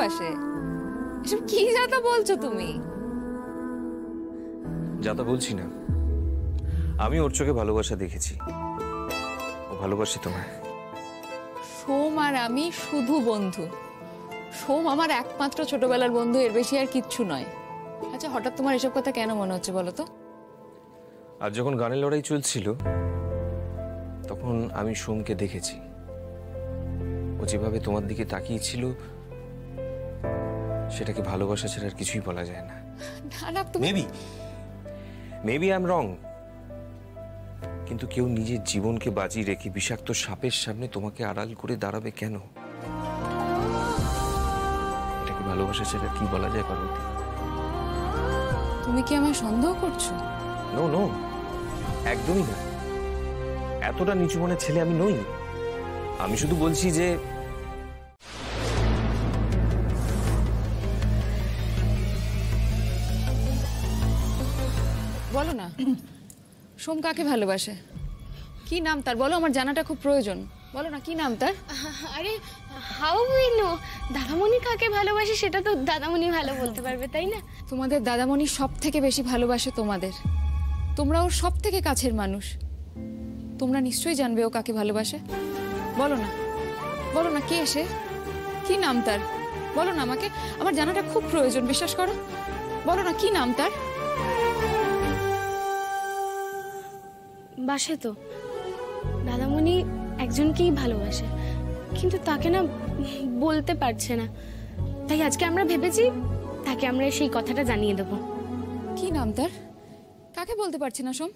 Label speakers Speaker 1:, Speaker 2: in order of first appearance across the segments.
Speaker 1: ভালোবাসে? এসব কি যাতা বলছো তুমি?
Speaker 2: যাতা বলছি না, আমি ওর চোখে ভালোবাসা দেখেছি। ও ভালোবাসে তোমায়।
Speaker 1: সোম আর আমি শুধু বন্ধু। সোম আমার একমাত্র ছোটবেলার বন্ধু, এর বেশি আর কিচ্ছু নয়। আচ্ছা, হঠাৎ তোমার এসব কথা কেন মনে হচ্ছে বলো তো?
Speaker 2: আর যখন গানের লড়াই চলছিল তখন আমি সোমকে দেখেছি। ও যেভাবে তোমার দিকে তাকিয়েছিল সেটাকে ভালোবাসা ছাড়া আর কিছুই বলা যায় না।
Speaker 1: না, তুমি
Speaker 2: মেবি আই এম রং, কিন্তু কেউ নিজের জীবনকে বাজি রেখে বিষাক্ত সাপের সামনে তোমাকে আড়াল করে দাঁড়াবে কেন? এটাকে ভালোবাসা ছাড়া কি বলা যায় পার্বতী?
Speaker 1: তুমি কি আমায় সন্দেহ করছো?
Speaker 2: নো নো, একদমই না। এতটা নিচু মনের ছেলে আমি নই। আমি শুধু বলছি যে
Speaker 1: বলো না, সোম কাকে ভালোবাসে? কি নাম তার বলো, আমার জানাটা খুব প্রয়োজন। বলো না, কি নাম তার?
Speaker 3: আরে হাউ উই নো দাদামণি কাকে ভালোবাসে সেটা তো দাদামণি ভালো বলতে পারবে, তাই না?
Speaker 1: তোমাদের দাদামণি সব থেকে বেশি ভালোবাসে তোমাদের। তোমরা ওর সব থেকে কাছের মানুষ। তোমরা নিশ্চয়ই জানবে ও কাকে ভালোবাসে। বলো না, বলো না, কে এসে? কি নাম তার? বলো না আমাকে, আমার জানাটা খুব প্রয়োজন, বিশ্বাস করো। বলো না, কি নাম তার?
Speaker 3: বাসে তো, দাদামণি একজনকেই ভালোবাসে, কিন্তু তাকে না বলতে পারছে না। তাই আজকে আমরা ভেবেছি তাকে আমরা সেই কথাটা জানিয়ে দেব।
Speaker 1: কি নাম তার? কাকে বলতে পারছি না সোম?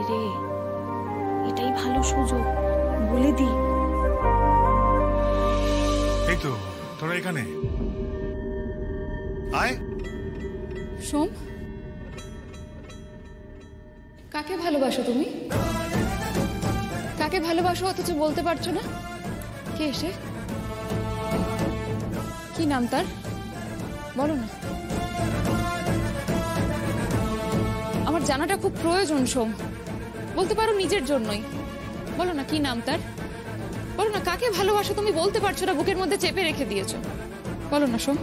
Speaker 3: রে, এটাই ভালো সুযোগ, বলে দি।
Speaker 4: এই তো তোরা এখানে আয়।
Speaker 1: সোম, কাকে ভালোবাসো তুমি? কাকে ভালোবাসো অথচ বলতে পারছো না? কে এসে? কি নাম তার? বলো না, আমার জানাটা খুব প্রয়োজন সোম। বলতে পারো নিজের জন্যই। বলো না, কি নাম তার? বলো না, কাকে ভালোবাসো তুমি বলতে পারছো না, বুকের মধ্যে চেপে রেখে দিয়েছো। বলো না সোম,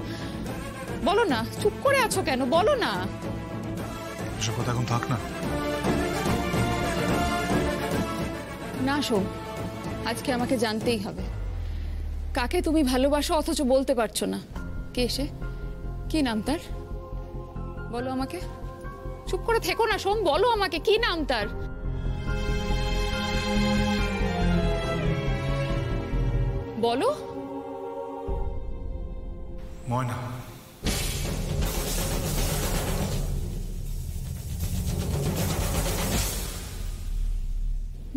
Speaker 1: বলো না, চুপ করে আছো কেন? বলো না।
Speaker 4: এসব কথা এখন থাক না।
Speaker 1: না সোম, আজকে আমাকে জানতেই হবে কাকে তুমি ভালোবাসো অথচ বলতে পারছো না। কে সে? কি নাম তার? বলো আমাকে। চুপ করে থেকো না সোম, বলো আমাকে, কি নাম তার? বলো।
Speaker 4: ময়না।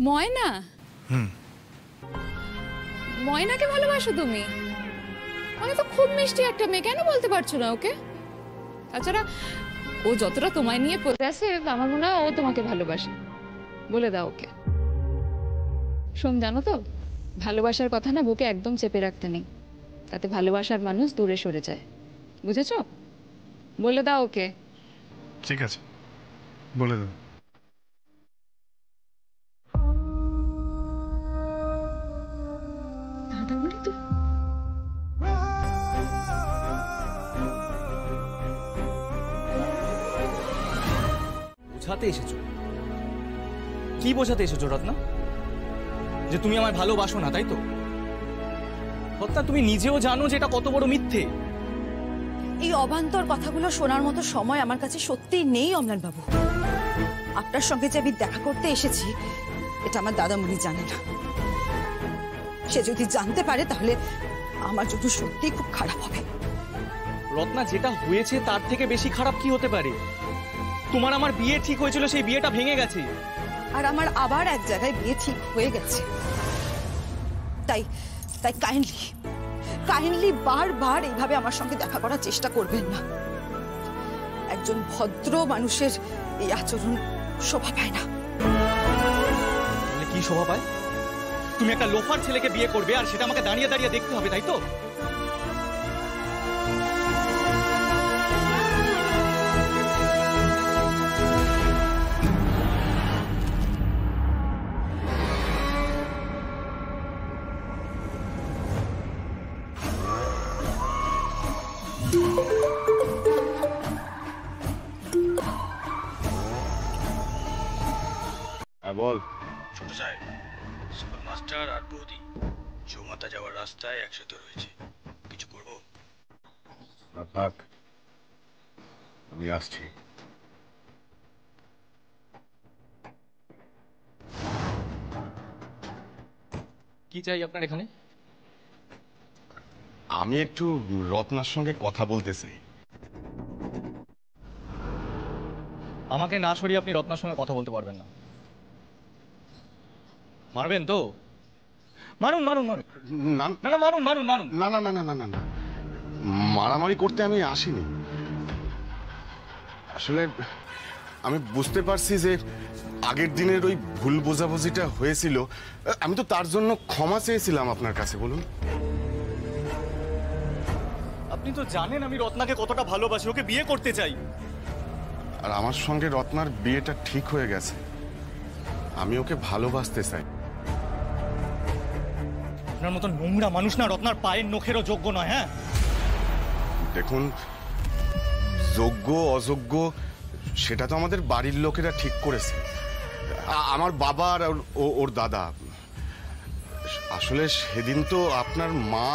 Speaker 1: ময়না? ময়নাকে ভালোবাসো তুমি? আমি তো খুব মিষ্টি একটা মেয়ে, কেন বলতে পারছো না ওকে? তাছাড়া ও যতটা তোমায় নিয়ে পড়ে আছে আমার মনে হয় ও তোমাকে ভালোবাসে। বলে দাও ওকে। সোম, জানো তো, ভালোবাসার কথা না বুকে একদম চেপে রাখতে নেই, তাতে ভালোবাসার মানুষ দূরে সরে যায়, বুঝেছো? বলে দাও ওকে।
Speaker 4: ঠিক আছে, বলে দাও।
Speaker 5: বোঝাতে এসেছো? কি বোঝাতে এসেছো রত্না? যে তুমি আমায় ভালোবাসো না, তাই তো? রত্না, তুমি নিজেও জানো যে এটা কত বড় মিথ্যে।
Speaker 6: এই অবান্তর কথাগুলো শোনার মতো সময় আমার কাছে সত্যিই নেই অম্লান বাবু। আপনার সঙ্গে যে আমি দেখা করতে এসেছি এটা আমার দাদামণি জানে না। সে যদি জানতে পারে তাহলে আমার জন্য সত্যিই খুব খারাপ হবে।
Speaker 5: রত্না, যেটা হয়েছে তার থেকে বেশি খারাপ কি হতে পারে? তোমার আমার বিয়ে ঠিক হয়েছিল, সেই বিয়েটা ভেঙে গেছে।
Speaker 6: আর আমার আবার এক জায়গায় বিয়ে ঠিক হয়ে গেছে। তাই তাই কাইন্ডলি বারবার এইভাবে আমার সঙ্গে দেখা করার চেষ্টা করবেন না। একজন ভদ্র মানুষের এই আচরণ শোভা পায় না।
Speaker 5: কি শোভা পায়? তুমি একটা লোফার ছেলেকে বিয়ে করবে আর সেটা আমাকে দাঁড়িয়ে দাঁড়িয়ে দেখতে হবে, তাই তো?
Speaker 7: বল।
Speaker 8: ছোট সাহেব, সুপার মাস্টার আর বৌদি চৌমাথা যাওয়ার রাস্তায় একসাথে রয়েছে, কিছু করবো?
Speaker 7: না থাক, আমি আসছি।
Speaker 5: কি চাই আপনার এখানে?
Speaker 7: আমি একটু রত্নার সঙ্গে কথা বলতে চাই।
Speaker 5: আমাকে না সরিয়ে আপনি রত্নার সঙ্গে কথা বলতে পারবেন না। মারবেন তো? মারুন মারুন মারুন।
Speaker 7: না
Speaker 5: না না, মারুন মারুন মারুন।
Speaker 7: না না না না না না না, মারামারি করতে আমি আসিনি। আসলে আমি বুঝতে পারছি যে আগের দিনের ওই ভুল বোঝাবুঝিটা হয়েছিল, আমি তো তার জন্য ক্ষমা চেয়েছিলাম আপনার কাছে। বলুন।
Speaker 5: আপনি তো জানেন আমি রত্নাকে কতটা ভালোবাসি, ওকে বিয়ে করতে চাই।
Speaker 7: আর আমার সঙ্গে রত্নার বিয়েটা ঠিক হয়ে গেছে, আমি ওকে ভালোবাসতে চাই।
Speaker 5: আপনার মতন নোংরা মানুষ না রত্নার পায়ের নখেরও যোগ্য নয়। হ্যাঁ
Speaker 7: দেখুন, যোগ্য অযোগ্য সেটা তো আমাদের বাড়ির লোকেরা ঠিক করেছে, আমার বাবা আর ওর দাদা। আসলে সেদিন তো আপনার মা